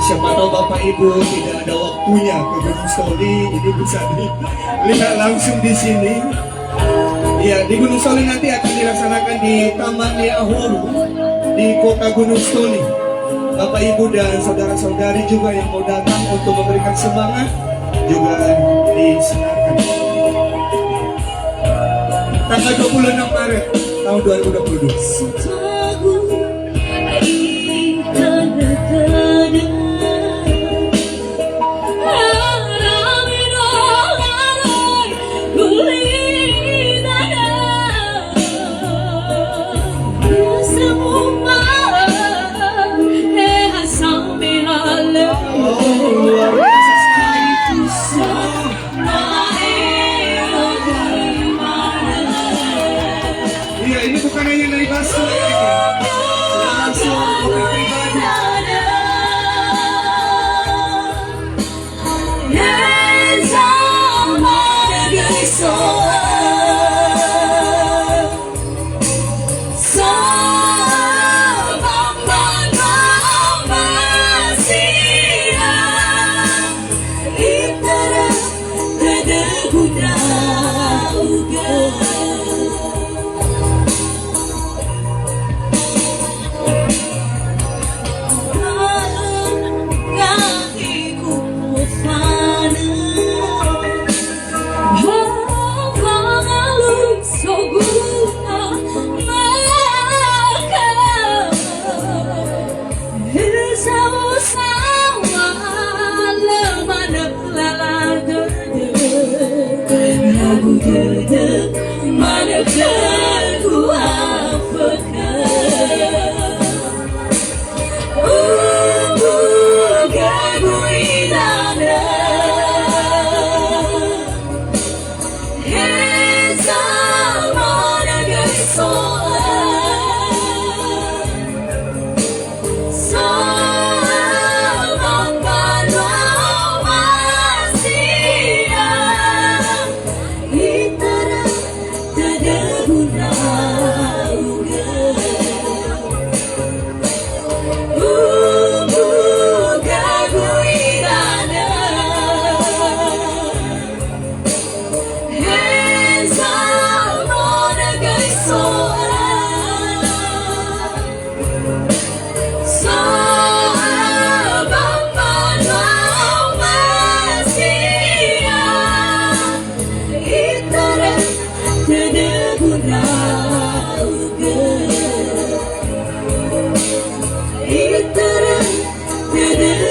Siapa tahu Bapak Ibu tidak ada waktunya ke Gunung Soli, ini bisa dilihat langsung di sini. Ya, di Gunung Soli nanti akan dilaksanakan di Taman Ahuru di Kota Gunung Soli. Bapak Ibu dan saudara-saudari juga yang mau datang untuk memberikan semangat juga disilakan. Tanggal 26 Maret tahun 2022. Iya, ini bukan hanya dari Basu langsung pribadi.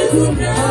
Itu